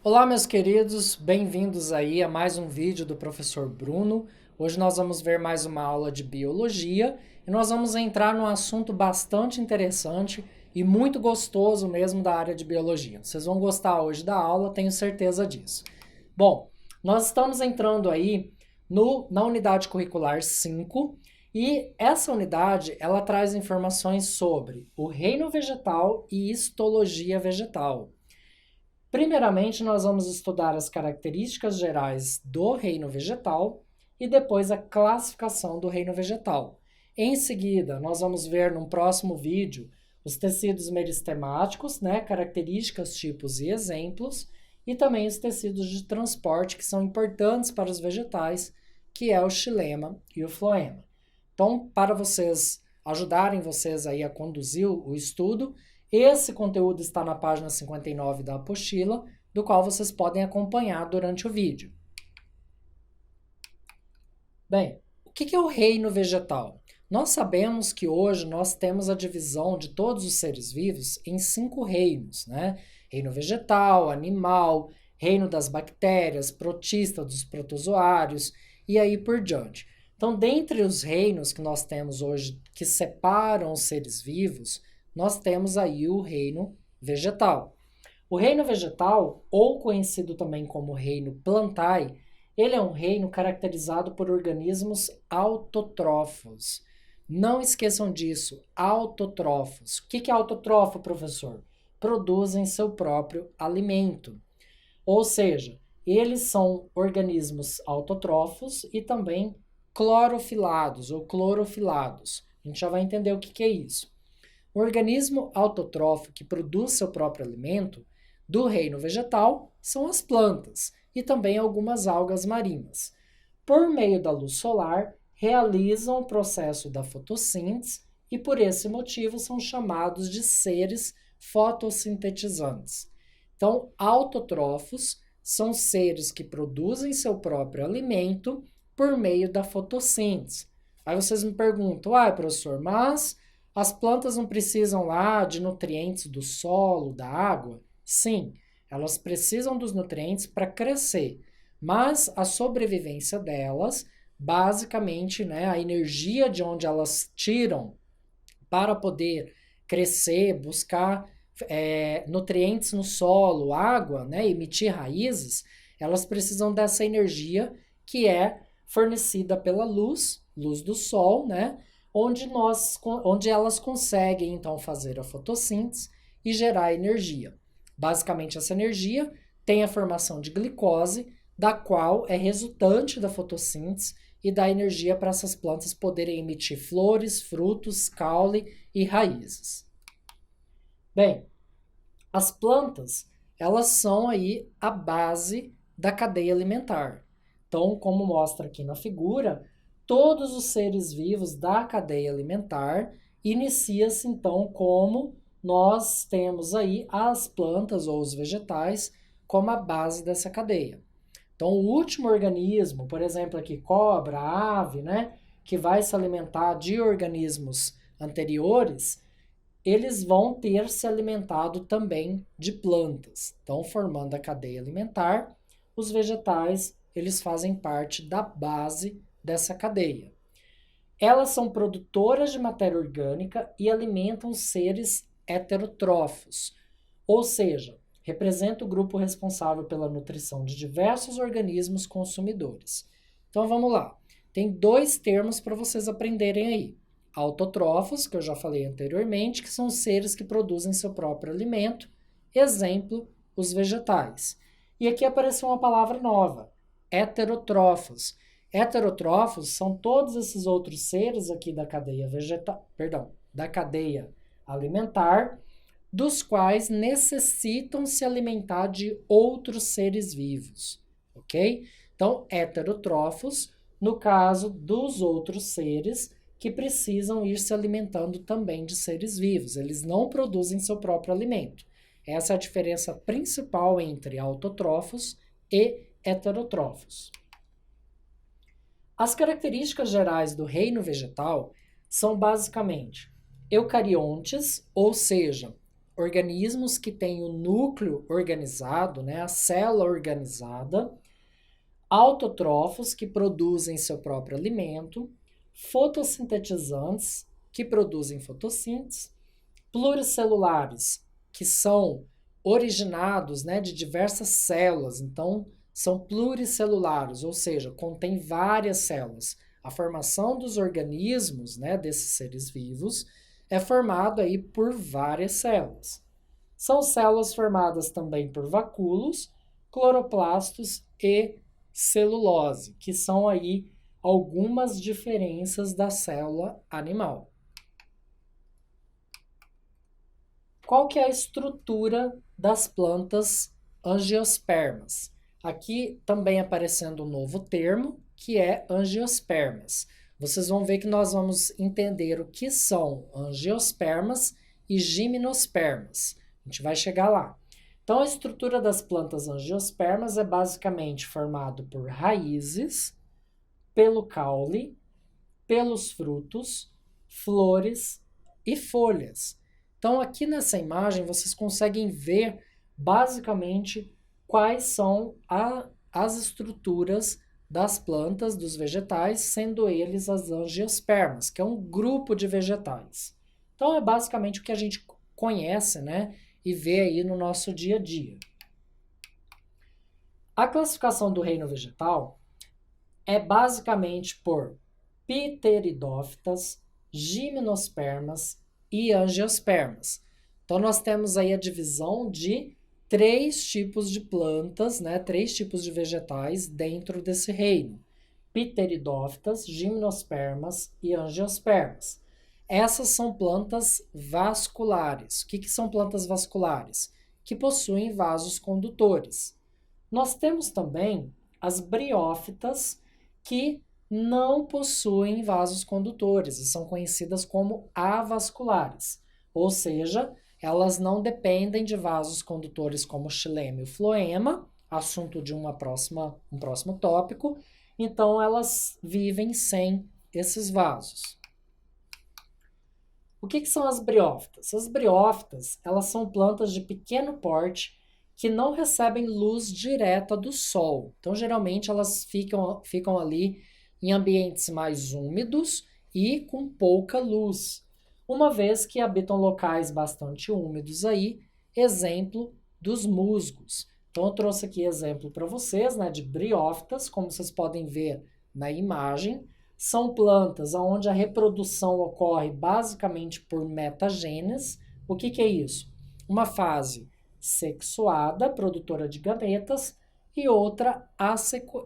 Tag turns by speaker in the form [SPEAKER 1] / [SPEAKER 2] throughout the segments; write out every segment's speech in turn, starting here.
[SPEAKER 1] Olá, meus queridos, bem-vindos aí a mais um vídeo do professor Bruno. Hoje nós vamos ver mais uma aula de biologia e nós vamos entrar num assunto bastante interessante e muito gostoso mesmo da área de biologia. Vocês vão gostar hoje da aula, tenho certeza disso. Bom, nós estamos entrando aí na unidade curricular 5 e essa unidade ela traz informações sobre o reino vegetal e histologia vegetal. Primeiramente, nós vamos estudar as características gerais do reino vegetal e depois a classificação do reino vegetal. Em seguida, nós vamos ver num próximo vídeo os tecidos meristemáticos, né, características, tipos e exemplos, e também os tecidos de transporte que são importantes para os vegetais, que é o xilema e o floema. Então, para ajudarem vocês aí a conduzir o estudo, esse conteúdo está na página 59 da apostila, do qual vocês podem acompanhar durante o vídeo. Bem, o que é o reino vegetal? Nós sabemos que hoje nós temos a divisão de todos os seres vivos em 5 reinos, né? Reino vegetal, animal, reino das bactérias, protista dos protozoários e aí por diante. Então, dentre os reinos que nós temos hoje que separam os seres vivos, nós temos aí o reino vegetal. O reino vegetal, ou conhecido também como reino plantae, ele é um reino caracterizado por organismos autótrofos. Não esqueçam disso, autótrofos. O que é autótrofo, professor? Produzem seu próprio alimento. Ou seja, eles são organismos autótrofos e também clorofilados ou clorofilados. A gente já vai entender o que é isso. O organismo autótrofo que produz seu próprio alimento do reino vegetal são as plantas e também algumas algas marinhas. Por meio da luz solar, realizam o processo da fotossíntese e por esse motivo são chamados de seres fotossintetizantes. Então, autótrofos são seres que produzem seu próprio alimento por meio da fotossíntese. Aí vocês me perguntam, professor, mas as plantas não precisam lá de nutrientes do solo, da água? Sim, elas precisam dos nutrientes para crescer, mas a sobrevivência delas, basicamente, né, a energia de onde elas tiram para poder crescer, buscar nutrientes no solo, água, né, emitir raízes, elas precisam dessa energia que é fornecida pela luz do sol, né, onde elas conseguem, então, fazer a fotossíntese e gerar energia. Basicamente, essa energia tem a formação de glicose, da qual é resultante da fotossíntese e dá energia para essas plantas poderem emitir flores, frutos, caule e raízes. Bem, as plantas, elas são aí a base da cadeia alimentar. Então, como mostra aqui na figura, todos os seres vivos da cadeia alimentar inicia-se então como nós temos aí as plantas ou os vegetais como a base dessa cadeia. Então, o último organismo, por exemplo, aqui cobra, ave, né, que vai se alimentar de organismos anteriores, eles vão ter se alimentado também de plantas. Então, formando a cadeia alimentar, os vegetais, eles fazem parte da base dessa cadeia. Elas são produtoras de matéria orgânica e alimentam seres heterotrófos, ou seja, representa o grupo responsável pela nutrição de diversos organismos consumidores. Então vamos lá. Tem 2 termos para vocês aprenderem aí. Autótrofos, que eu já falei anteriormente, que são seres que produzem seu próprio alimento. Exemplo, os vegetais. E aqui apareceu uma palavra nova, heterotrófos. Heterotrófos são todos esses outros seres aqui da cadeia da cadeia alimentar, dos quais necessitam se alimentar de outros seres vivos, ok? Então, heterotrófos, no caso dos outros seres, que precisam ir se alimentando também de seres vivos. Eles não produzem seu próprio alimento. Essa é a diferença principal entre autotrófos e heterotrófos. As características gerais do reino vegetal são basicamente eucariontes, ou seja, organismos que têm o núcleo organizado, né, a célula organizada, autotrófos, que produzem seu próprio alimento, fotossintetizantes, que produzem fotossíntese, pluricelulares, que são originados, né, de diversas células, então são pluricelulares, ou seja, contém várias células. A formação dos organismos, né, desses seres vivos, é formado aí por várias células. São células formadas também por vacúolos, cloroplastos e celulose, que são aí algumas diferenças da célula animal. Qual que é a estrutura das plantas angiospermas? Aqui também aparecendo um novo termo, que é angiospermas. Vocês vão ver que nós vamos entender o que são angiospermas e gimnospermas. A gente vai chegar lá. Então, a estrutura das plantas angiospermas é basicamente formado por raízes, pelo caule, pelos frutos, flores e folhas. Então, aqui nessa imagem, vocês conseguem ver basicamente quais são as estruturas das plantas, dos vegetais, sendo eles as angiospermas, que é um grupo de vegetais. Então, é basicamente o que a gente conhece, né, e vê aí no nosso dia a dia. A classificação do reino vegetal é basicamente por pteridófitas, gimnospermas e angiospermas. Então, nós temos aí a divisão de 3 tipos de plantas, né, 3 tipos de vegetais dentro desse reino. Pteridófitas, gimnospermas e angiospermas. Essas são plantas vasculares. O que são plantas vasculares? Que possuem vasos condutores. Nós temos também as briófitas, que não possuem vasos condutores e são conhecidas como avasculares, ou seja, elas não dependem de vasos condutores como xilema e floema, assunto de um próximo tópico, então elas vivem sem esses vasos. O que são as briófitas? As briófitas, elas são plantas de pequeno porte que não recebem luz direta do sol. Então, geralmente, elas ficam ali em ambientes mais úmidos e com pouca luz, uma vez que habitam locais bastante úmidos aí, exemplo dos musgos. Então, eu trouxe aqui exemplo para vocês, né, de briófitas, como vocês podem ver na imagem. São plantas onde a reprodução ocorre basicamente por metagênese. O que é isso? Uma fase sexuada, produtora de gametas, e outra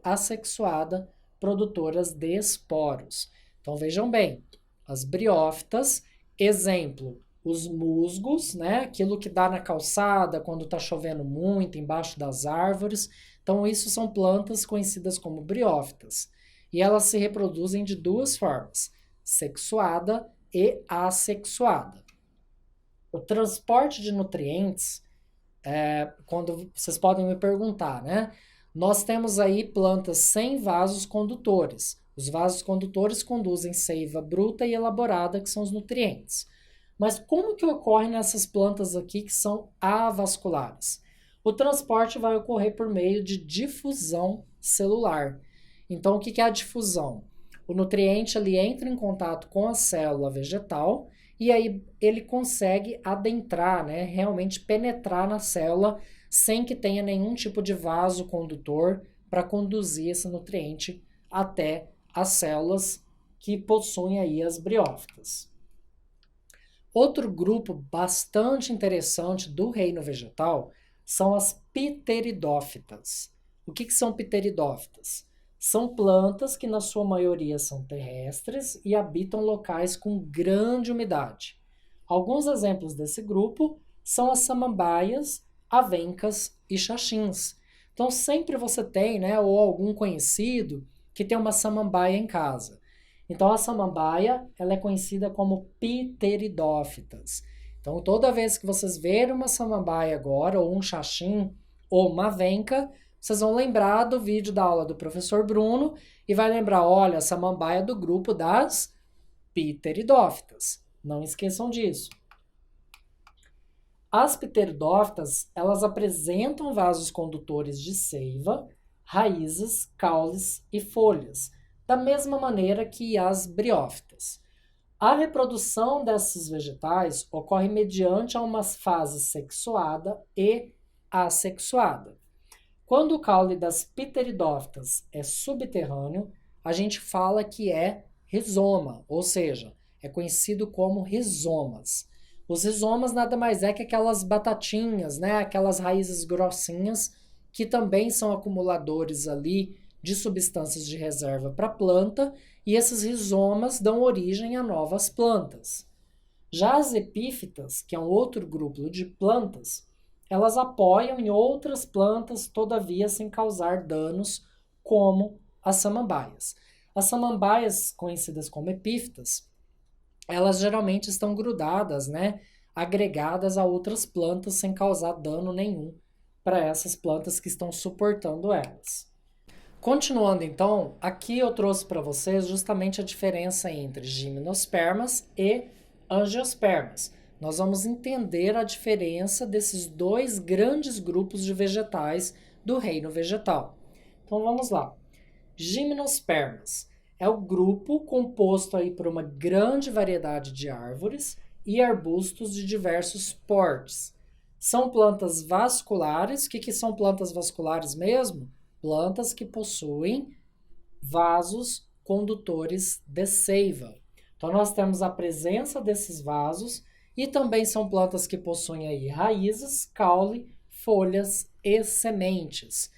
[SPEAKER 1] assexuada, produtoras de esporos. Então vejam bem, as briófitas, exemplo, os musgos, né? Aquilo que dá na calçada quando está chovendo muito, embaixo das árvores. Então isso são plantas conhecidas como briófitas. E elas se reproduzem de 2 formas, sexuada e assexuada. O transporte de nutrientes, quando vocês podem me perguntar, né? Nós temos aí plantas sem vasos condutores. Os vasos condutores conduzem seiva bruta e elaborada, que são os nutrientes. Mas como que ocorre nessas plantas aqui que são avasculares? O transporte vai ocorrer por meio de difusão celular. Então, o que é a difusão? O nutriente ele entra em contato com a célula vegetal e aí ele consegue adentrar, né, realmente penetrar na célula sem que tenha nenhum tipo de vaso condutor para conduzir esse nutriente até as células que possuem aí as briófitas. Outro grupo bastante interessante do reino vegetal são as pteridófitas. O que são pteridófitas? São plantas que, na sua maioria, são terrestres e habitam locais com grande umidade. Alguns exemplos desse grupo são as samambaias, avencas e xaxins. Então, sempre você tem, né, ou algum conhecido que tem uma samambaia em casa. Então, a samambaia, ela é conhecida como pteridófitas. Então, toda vez que vocês verem uma samambaia agora, ou um xaxim, ou uma venca, vocês vão lembrar do vídeo da aula do professor Bruno e vai lembrar, olha, a samambaia é do grupo das pteridófitas. Não esqueçam disso. As pteridófitas, elas apresentam vasos condutores de seiva, raízes, caules e folhas, da mesma maneira que as briófitas. A reprodução desses vegetais ocorre mediante uma fase sexuada e assexuada. Quando o caule das pteridófitas é subterrâneo, a gente fala que é rizoma, ou seja, é conhecido como rizomas. Os rizomas nada mais é que aquelas batatinhas, né? Aquelas raízes grossinhas que também são acumuladores ali de substâncias de reserva para a planta, e esses rizomas dão origem a novas plantas. Já as epífitas, que é um outro grupo de plantas, elas apoiam em outras plantas, todavia sem causar danos, como as samambaias. As samambaias, conhecidas como epífitas, elas geralmente estão grudadas, né, agregadas a outras plantas sem causar dano nenhum para essas plantas que estão suportando elas. Continuando então, aqui eu trouxe para vocês justamente a diferença entre gimnospermas e angiospermas. Nós vamos entender a diferença desses dois grandes grupos de vegetais do reino vegetal. Então vamos lá. Gimnospermas é o grupo composto aí por uma grande variedade de árvores e arbustos de diversos portes. São plantas vasculares. O que são plantas vasculares mesmo? Plantas que possuem vasos condutores de seiva. Então, nós temos a presença desses vasos e também são plantas que possuem aí raízes, caule, folhas e sementes.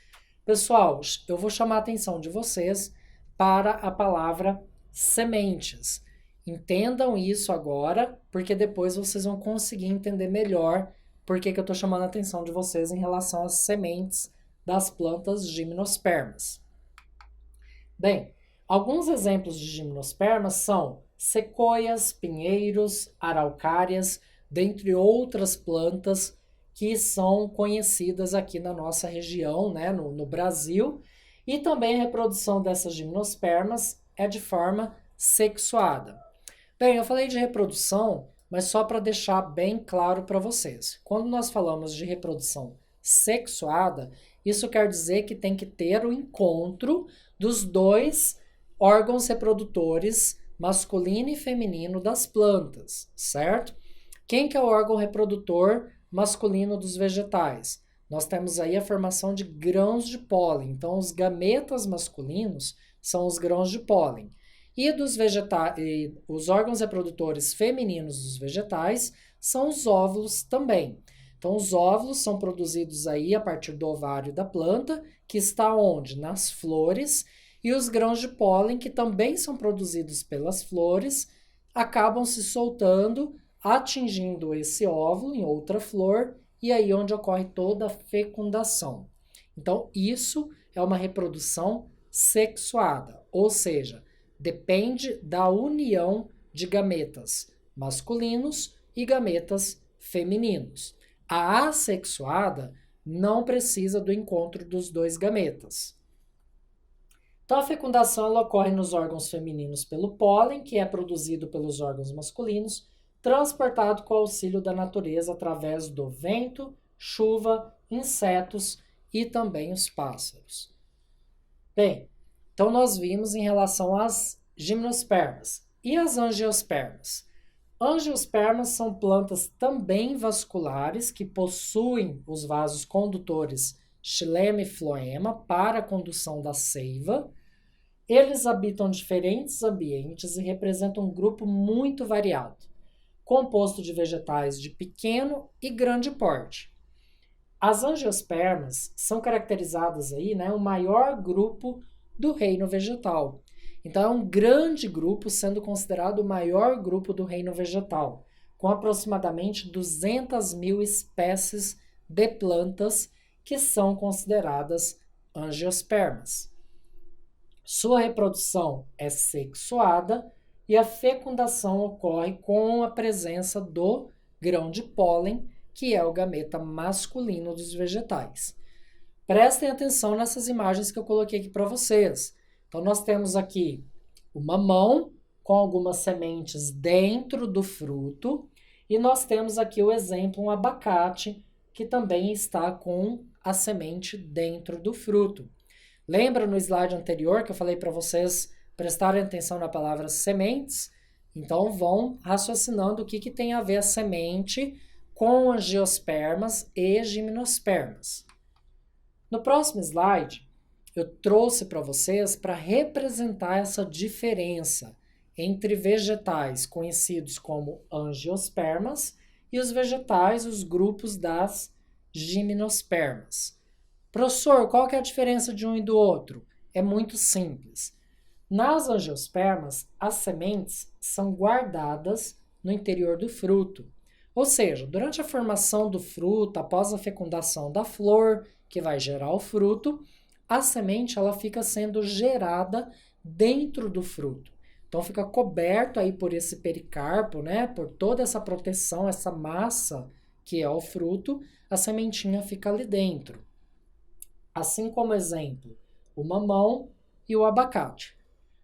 [SPEAKER 1] Pessoal, eu vou chamar a atenção de vocês para a palavra sementes. Entendam isso agora, porque depois vocês vão conseguir entender melhor por que eu estou chamando a atenção de vocês em relação às sementes das plantas gimnospermas. Bem, alguns exemplos de gimnospermas são sequoias, pinheiros, araucárias, dentre outras plantas que são conhecidas aqui na nossa região, né, no Brasil, e também a reprodução dessas gimnospermas é de forma sexuada. Bem, eu falei de reprodução, mas só para deixar bem claro para vocês. Quando nós falamos de reprodução sexuada, isso quer dizer que tem que ter o encontro dos dois órgãos reprodutores, masculino e feminino, das plantas, certo? Quem que é o órgão reprodutor masculino dos vegetais? Nós temos aí a formação de grãos de pólen. Então, os gametas masculinos são os grãos de pólen. E os órgãos reprodutores femininos dos vegetais são os óvulos também. Então, os óvulos são produzidos aí a partir do ovário da planta, que está onde? Nas flores, e os grãos de pólen, que também são produzidos pelas flores, acabam se soltando, atingindo esse óvulo em outra flor, e aí onde ocorre toda a fecundação. Então, isso é uma reprodução sexuada, ou seja, depende da união de gametas masculinos e gametas femininos. A assexuada não precisa do encontro dos dois gametas. Então, a fecundação ela ocorre nos órgãos femininos pelo pólen, que é produzido pelos órgãos masculinos, transportado com o auxílio da natureza através do vento, chuva, insetos e também os pássaros. Bem, então nós vimos em relação às gimnospermas. E as angiospermas? Angiospermas são plantas também vasculares que possuem os vasos condutores xilema e floema para a condução da seiva. Eles habitam diferentes ambientes e representam um grupo muito variado, composto de vegetais de pequeno e grande porte. As angiospermas são caracterizadas aí, né, o maior grupo do reino vegetal. Então, é um grande grupo, sendo considerado o maior grupo do reino vegetal, com aproximadamente 200 mil espécies de plantas que são consideradas angiospermas. Sua reprodução é sexuada e a fecundação ocorre com a presença do grão de pólen, que é o gameta masculino dos vegetais. Prestem atenção nessas imagens que eu coloquei aqui para vocês. Então, nós temos aqui o mamão com algumas sementes dentro do fruto e nós temos aqui o exemplo, um abacate, que também está com a semente dentro do fruto. Lembra no slide anterior que eu falei para vocês prestarem atenção na palavra sementes? Então, vão raciocinando o que tem a ver a semente com angiospermas e gimnospermas. No próximo slide, eu trouxe para vocês para representar essa diferença entre vegetais conhecidos como angiospermas e os vegetais, os grupos das gimnospermas. Professor, qual que é a diferença de um e do outro? É muito simples. Nas angiospermas, as sementes são guardadas no interior do fruto. Ou seja, durante a formação do fruto, após a fecundação da flor, que vai gerar o fruto, a semente ela fica sendo gerada dentro do fruto. Então fica coberto aí por esse pericarpo, né? Por toda essa proteção, essa massa que é o fruto, a sementinha fica ali dentro. Assim como exemplo, o mamão e o abacate.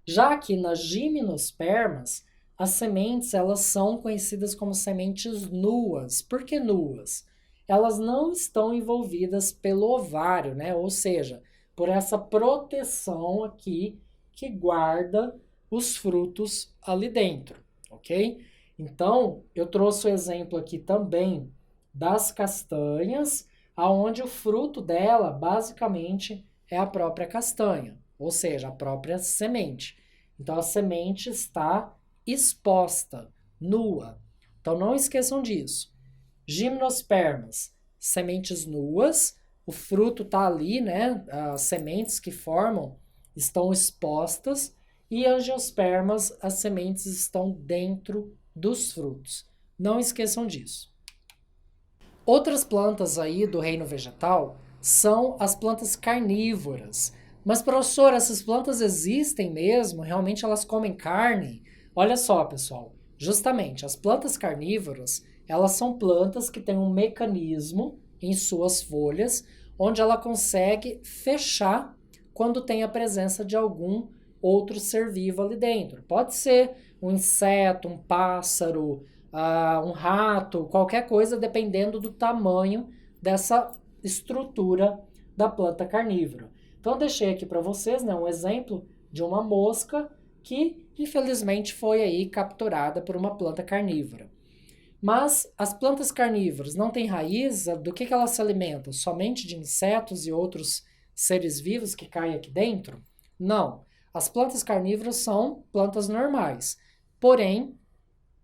[SPEAKER 1] Já que nas gimnospermas, as sementes elas são conhecidas como sementes nuas. Por que nuas? Elas não estão envolvidas pelo ovário, né? Ou seja, por essa proteção aqui que guarda os frutos ali dentro, ok? Então, eu trouxe o exemplo aqui também das castanhas, aonde o fruto dela basicamente é a própria castanha, ou seja, a própria semente. Então, a semente está exposta, nua. Então, não esqueçam disso. Gimnospermas, sementes nuas, o fruto está ali, né? As sementes que formam estão expostas e angiospermas, as sementes estão dentro dos frutos. Não esqueçam disso. Outras plantas aí do reino vegetal são as plantas carnívoras. Mas, professor, essas plantas existem mesmo? Realmente elas comem carne? Olha só, pessoal. Justamente, as plantas carnívoras, elas são plantas que têm um mecanismo em suas folhas, onde ela consegue fechar quando tem a presença de algum outro ser vivo ali dentro. Pode ser um inseto, um pássaro, um rato, qualquer coisa, dependendo do tamanho dessa estrutura da planta carnívora. Então, deixei aqui para vocês, né, um exemplo de uma mosca que, infelizmente, foi aí capturada por uma planta carnívora. Mas as plantas carnívoras não têm raiz, do que elas se alimentam? Somente de insetos e outros seres vivos que caem aqui dentro? Não. As plantas carnívoras são plantas normais, porém,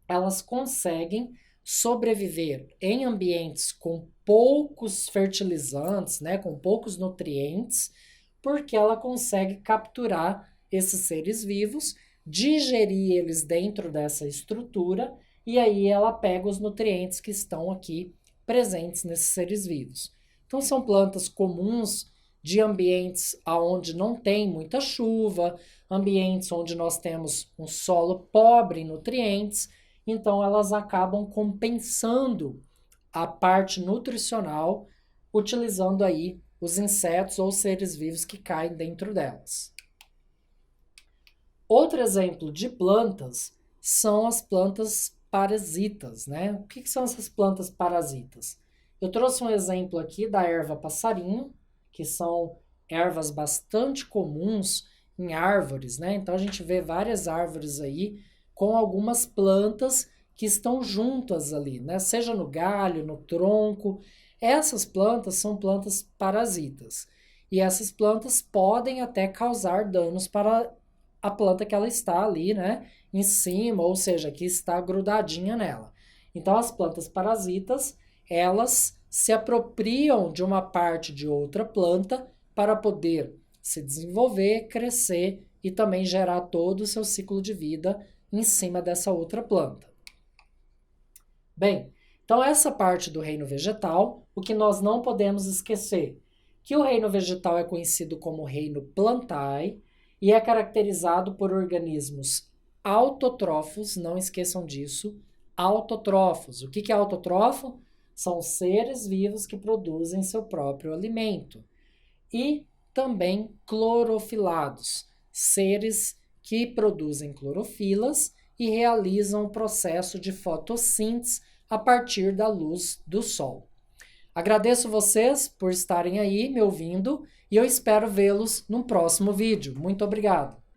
[SPEAKER 1] elas conseguem sobreviver em ambientes com poucos fertilizantes, né, com poucos nutrientes, porque ela consegue capturar esses seres vivos, digerir eles dentro dessa estrutura e aí ela pega os nutrientes que estão aqui presentes nesses seres vivos. Então são plantas comuns de ambientes onde não tem muita chuva, ambientes onde nós temos um solo pobre em nutrientes, então elas acabam compensando a parte nutricional utilizando aí os insetos ou seres vivos que caem dentro delas. Outro exemplo de plantas são as plantas parasitas, né? O que são essas plantas parasitas? Eu trouxe um exemplo aqui da erva passarinho, que são ervas bastante comuns em árvores, né? Então a gente vê várias árvores aí com algumas plantas que estão juntas ali, né? Seja no galho, no tronco. Essas plantas são plantas parasitas. E essas plantas podem até causar danos para a planta que ela está ali, né? Em cima, ou seja, que está grudadinha nela. Então, as plantas parasitas, elas se apropriam de uma parte de outra planta para poder se desenvolver, crescer e também gerar todo o seu ciclo de vida em cima dessa outra planta. Bem, então essa parte do reino vegetal, o que nós não podemos esquecer, que o reino vegetal é conhecido como reino plantae, e é caracterizado por organismos autótrofos, não esqueçam disso, autótrofos. O que é autótrofo? São seres vivos que produzem seu próprio alimento. E também clorofilados, seres que produzem clorofilas e realizam o processo de fotossíntese a partir da luz do sol. Agradeço vocês por estarem aí me ouvindo e eu espero vê-los no próximo vídeo. Muito obrigado!